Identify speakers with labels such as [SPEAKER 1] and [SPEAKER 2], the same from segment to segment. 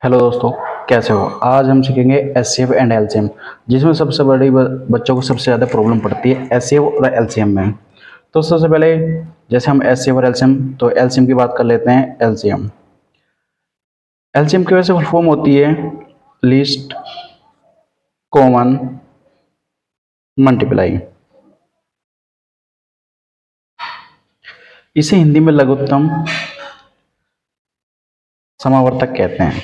[SPEAKER 1] Hello दोस्तों, कैसे हो। आज हम सीखेंगे एचसीएफ एंड एलसीएम, जिसमें सबसे बड़ी बच्चों को सबसे ज़्यादा प्रॉब्लम पड़ती है एचसीएफ और एलसीएम में। तो सबसे पहले जैसे हम एचसीएफ और एलसीएम, तो एलसीएम की बात कर लेते हैं। एलसीएम एलसीएम की वजह से फुल फॉर्म होती है लीस्ट कॉमन मल्टीप्लाई। इसे हिंदी में लघुत्तम समावर्तक कहते हैं।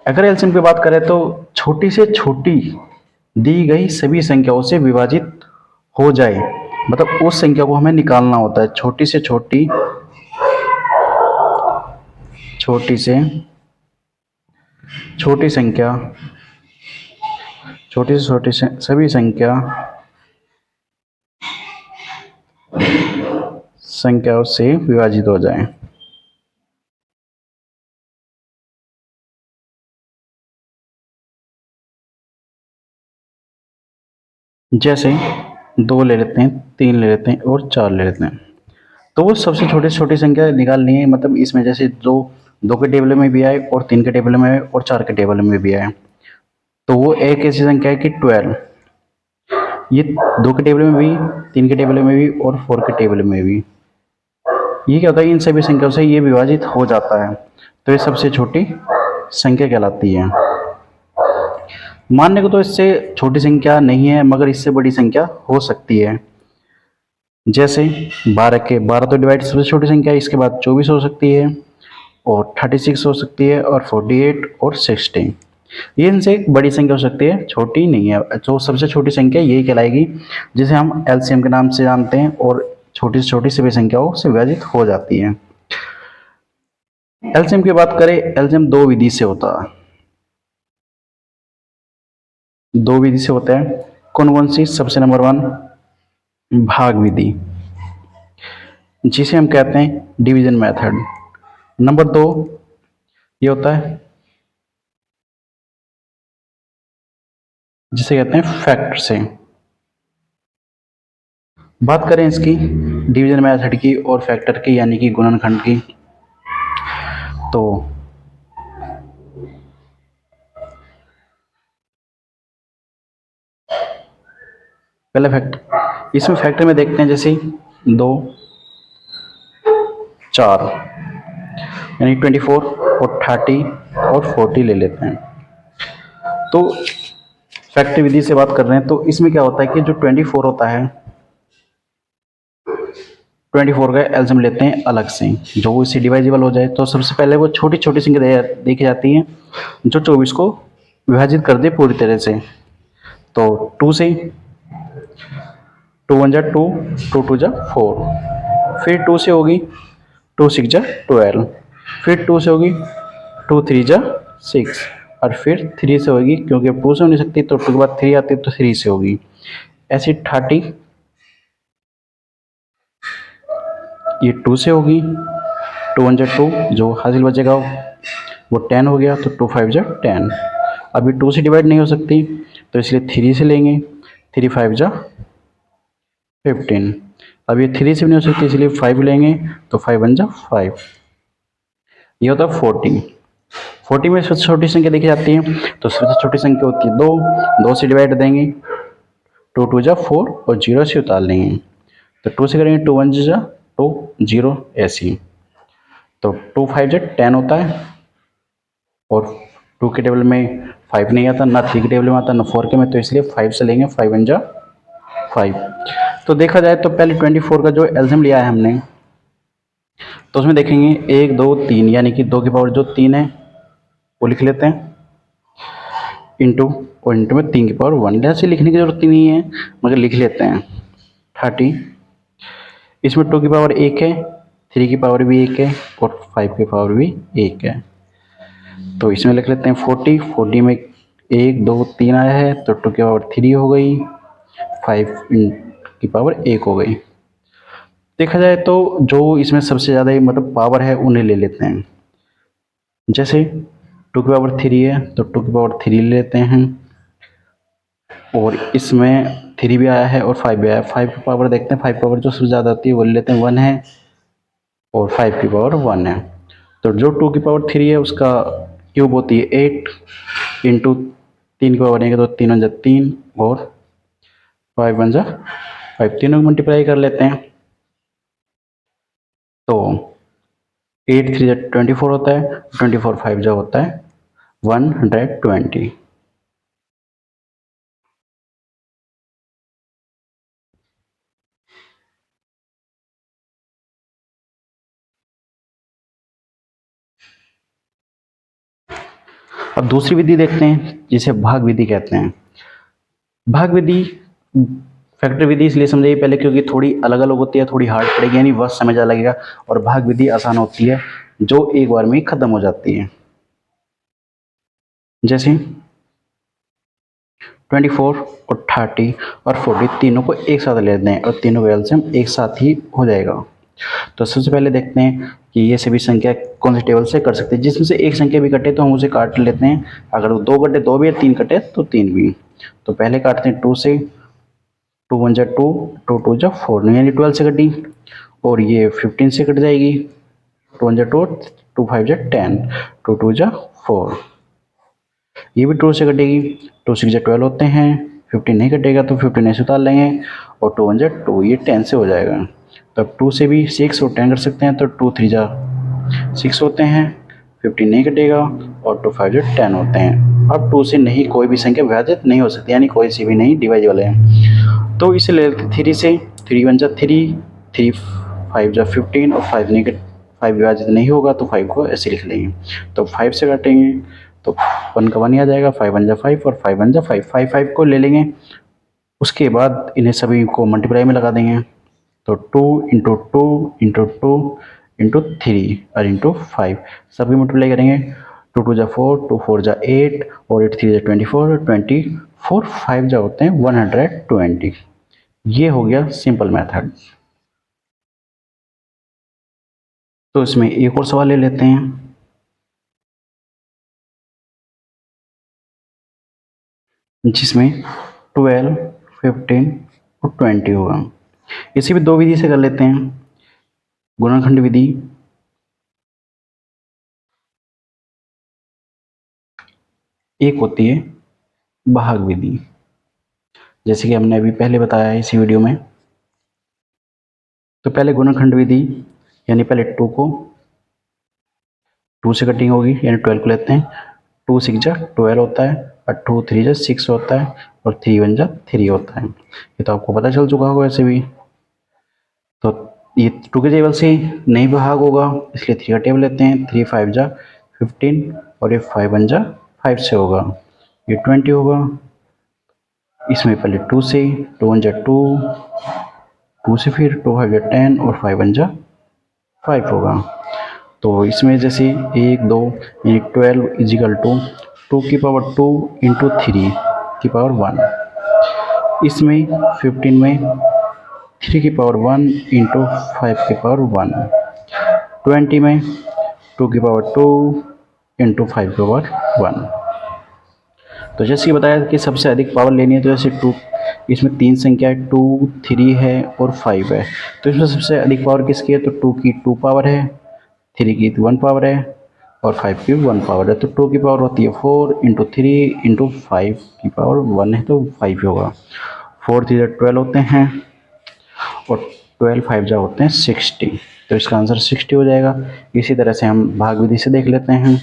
[SPEAKER 1] अगर एलसीएम की बात करें तो छोटी से छोटी दी गई सभी संख्याओं से विभाजित हो जाए, मतलब उस संख्या को हमें निकालना होता है। छोटी से छोटी, छोटी से छोटी संख्या, छोटी से छोटी सभी संख्याओं से विभाजित हो जाए। जैसे दो ले लेते हैं, तीन ले लेते हैं और चार ले लेते हैं। तो वो सबसे छोटी से छोटी संख्या निकालनी है, मतलब इसमें जैसे दो दो के टेबल में भी आए और तीन के टेबल में आए और चार के टेबल में भी आए, तो वो एक ऐसी संख्या है कि 12। ये दो के टेबल में भी, तीन के टेबल में भी और फोर के टेबल में भी। ये क्या होता है, इन सभी संख्याओं से ये विभाजित हो जाता है, तो ये सबसे छोटी संख्या कहलाती है। मानने को तो इससे छोटी संख्या नहीं है, मगर इससे बड़ी संख्या हो सकती है। जैसे 12 तो डिवाइड सबसे छोटी संख्या है, इसके बाद 24 हो सकती है और 36 हो सकती है और 48 और 60। ये इनसे एक बड़ी संख्या हो सकती है, छोटी नहीं है। जो सबसे छोटी संख्या यही कहलाएगी, जिसे हम एलसीएम के नाम से जानते हैं, और छोटी से छोटी सभी संख्याओं से विभाजित हो जाती है। एलसीएम की बात करें, एलसीएम दो विधि से होता है। दो विधि से होता है। कौन कौन सी? सबसे नंबर 1 भाग विधि, जिसे हम कहते हैं डिवीजन मेथड। नंबर 2 ये होता है जिसे कहते हैं फैक्टर से। बात करें इसकी डिवीजन मेथड की और फैक्टर की, यानी कि गुणनखंड की, तो पहले फैक्टर, इसमें फैक्टर में देखते हैं जैसे 2 4, यानी 24 और 30 और 40 ले लेते हैं। तो फैक्टर विधि से बात कर रहे हैं, तो इसमें क्या होता है कि जो 24 होता है, 24 का एल्सियम लेते हैं अलग से, जो इससे डिवाइजिबल हो जाए। तो सबसे पहले वो छोटी छोटी संख्या देखी जाती है जो 24 को विभाजित कर दे पूरी तरह से। तो 2 से, 2 1 जा 2, 2 2 जा 4, फिर 2 से होगी 2 6 जा 12, फिर 2 से होगी 2 3 जा 6, और फिर 3 से होगी, क्योंकि 2 से हो नहीं सकती तो 2 के बाद 3 आती है, तो 3 से होगी। ऐसी 30, ये 2 से होगी, 2 1 जा 2, जो हासिल बचेगा वो 10 हो गया, तो 2 5 जा 10। अभी 2 से डिवाइड नहीं हो सकती, तो इसलिए 3 से लेंगे, 3 5 जा 15। अब ये 3 से भी नहीं हो सकती, इसलिए 5 लेंगे, तो 5 1 जा 5। ये होता है 40। 40 में सबसे छोटी संख्या देखी जाती है, तो सबसे छोटी संख्या होती है 2, 2 से डिवाइड देंगे, 2 2 जा 4 और 0 से उतार लेंगे, तो 2 से करेंगे 2 1 जा 2 0, ऐसी। तो 2 5 जा 10 होता है, और 2 के टेबल में 5 नहीं आता, ना 3 के टेबल में आता, ना 4 के में, तो इसलिए 5 से लेंगे, 5 1 जा 5। तो देखा जाए तो पहले 24 का जो एल्सियम लिया है हमने, तो उसमें देखेंगे 1 2 3, यानी कि 2 की पावर जो 3 है वो लिख लेते हैं, इंटू, और इंटू में 3 की पावर 1, ऐसे लिखने की जरूरत नहीं है, मगर लिख लेते हैं। 30, इसमें 2 की पावर 1 है, 3 की पावर भी 1 है और 5 की पावर भी 1 है, तो इसमें लिख लेते हैं 40। 40 में 1 2 3 आया है, तो 2 की पावर 3 हो गई, 5 की पावर 1 हो गई। देखा जाए तो जो इसमें सबसे ज़्यादा मतलब पावर है उन्हें ले लेते हैं। जैसे 2 की पावर 3 है, तो 2 की पावर 3 ले लेते हैं, और इसमें 3 भी आया है और 5 भी आया है। 5 की पावर देखते हैं, 5 पावर जो सबसे ज़्यादा आती है वो ले लेते हैं, 1 है, और 5 की पावर 1 है। तो जो 2 की पावर 3 है उसका क्यूब होती है 8 इंटू 3 की पावर बनेगा तो 3 वन जा 3 और 5 वन जा 5, तीनों को मल्टीप्लाई कर लेते हैं तो 8 3 जा 24 होता है, 24 5 जा होता है 120। अब दूसरी विधि देखते हैं जिसे भाग विधि कहते हैं। भाग विधि फैक्टर विधि इसलिए समझिए पहले क्योंकि थोड़ी अलग अलग होती है, थोड़ी हार्ड पड़ेगी, यानी वह समझा लगेगा। और भाग विधि आसान होती है जो एक बार में खत्म हो जाती है। जैसे 24 और 30 और 40 तीनों को एक साथ ले लेते हैं और तीनों का एलसीएम एक साथ ही हो जाएगा। तो सबसे पहले देखते हैं कि ये सभी संख्या कौन से टेबल से कर सकते हैं। जिसमें से एक संख्या भी कटे तो हम उसे काट लेते हैं, अगर दो कटे दो भी, तीन कटे तो तीन भी। तो पहले काटते हैं 2 से, 2 वन जा 2, 2 2 जा 4, यानी 12 से कटी। और ये 15 से कट जाएगी, 2 वन जा 2, 2 5 जा 10, 2 2 जा 4। ये भी 2 से कटेगी, 2 6 जा 12 होते हैं, 15 नहीं कटेगा तो 15 ऐसे उतार लेंगे और 2 वन जा 2, ये 10 से हो जाएगा। तो अब 2 से भी 6 और 10 कर सकते हैं तो 2 3 जा 6 होते हैं, 15 नहीं कटेगा और 2 5 जा 10 होते हैं। अब 2 से नहीं कोई भी संख्या विभाजित नहीं हो सकती, यानी कोई सी भी नहीं डिवाइजेबल है। तो इसे ले लेते 3 से, 3 वन जा 3, 3 5 जा 15 और 5 नहीं 5 विभाजित नहीं होगा तो 5 को ऐसे लिख लेंगे। तो 5 से काटेंगे तो 1 का 1 ही आ जाएगा, 5 वन जा 5 और 5 वन जा 5, 5 5 को ले लेंगे। उसके बाद इन्हें सभी को मल्टीप्लाई में लगा देंगे तो 2 इंटू 2 इंटू 2 इंटू 3 और इंटू 5 सभी मल्टीप्लाई करेंगे। 2 2 जा 4, 2 4 जा 8 और 8 3 जा 24 और 24 5 जा होते हैं 120। ये हो गया सिंपल मेथड। तो इसमें एक और सवाल ले लेते हैं जिसमें 12, 15 और 20 होगा। इसे भी दो विधि से कर लेते हैं। गुणनखंड विधि, एक होती है भाग विधि, जैसे कि हमने अभी पहले बताया है इसी वीडियो में। तो पहले गुणनखंड विधि, यानी पहले 2 को 2 से कटिंग होगी, यानी 12 को लेते हैं। 2 6 जा 12 होता है और 2 3 जा 6 होता है और 3 1 जा 3 होता है। ये तो आपको पता चल चुका होगा ऐसे भी। तो ये 2 के टेबल से नहीं भाग होगा, इसलिए 3 का टेबल लेते हैं। 3 5 जा 15 और ये 5 1 जा 5 से होगा, ये 20 होगा। इसमें पहले 2 से, 2 1 जा 2, 2 से फिर 2 5 जा 10 और 5 1 जा 5 होगा। तो इसमें जैसे 1 2 यानी 12 इजिकल टू 2 की पावर 2 इंटू 3 की पावर 1। इसमें 15 में 3 की पावर 1 इंटू 5 की पावर 1। 20 में 2 की पावर 2 इंटू 5 की पावर 1। तो जैसे कि बताया कि सबसे अधिक पावर लेनी है, तो जैसे 2, इसमें तीन संख्या है, 2 3 है और 5 है। तो इसमें सबसे अधिक पावर किसकी है, तो 2 की 2 पावर है, 3 की 1 पावर है और 5 की 1 पावर है। तो 2 की पावर होती है 4 इंटू 3 इंटू 5 की पावर 1 है तो 5 होगा। 4 3 12 होते हैं और 12 5 जा होते हैं 60, तो इसका आंसर 60 हो जाएगा। इसी तरह से हम भाग विधि से देख लेते हैं।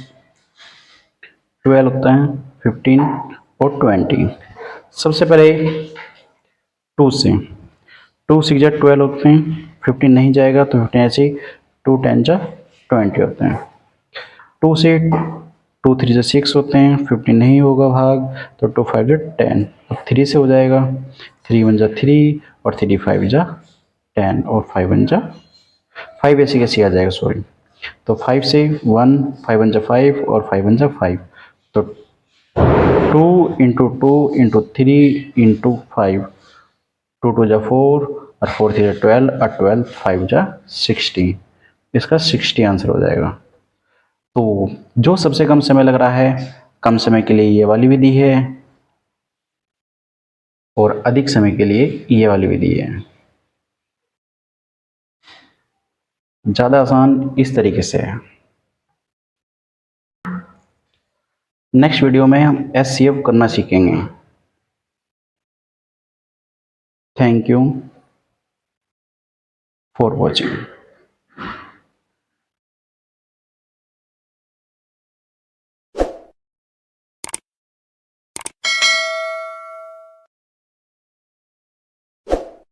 [SPEAKER 1] 12 होता है, 15 और 20। सबसे पहले 2 से, 2 6 जा 12 होते हैं, 15 नहीं जाएगा तो 15 ऐसे ही, 2 10 जा 20 होते हैं। 2 से 2 3 से 6 होते हैं, 15 नहीं होगा भाग तो 2 5 जा 10। अब 3 से हो जाएगा, 3 1 जा 3 और 3 5 जा 10 और 5 1 जा 5 ऐसे कैसे आ जाएगा, सॉरी। तो 5 से 1, 5 1 जा 5 और 5 1 जा 5। तो 2 इंटू 2 इंटू 3 इंटू 5, 2 2 जा 4 और 4 3 जा 12 और 12 5 जा 60। इसका 60 आंसर हो जाएगा। तो जो सबसे कम समय लग रहा है, कम समय के लिए ये वाली विधि है और अधिक समय के लिए ये वाली विधि है। ज़्यादा आसान इस तरीके से है। नेक्स्ट वीडियो में हम SCF करना सीखेंगे। Thank you for watching.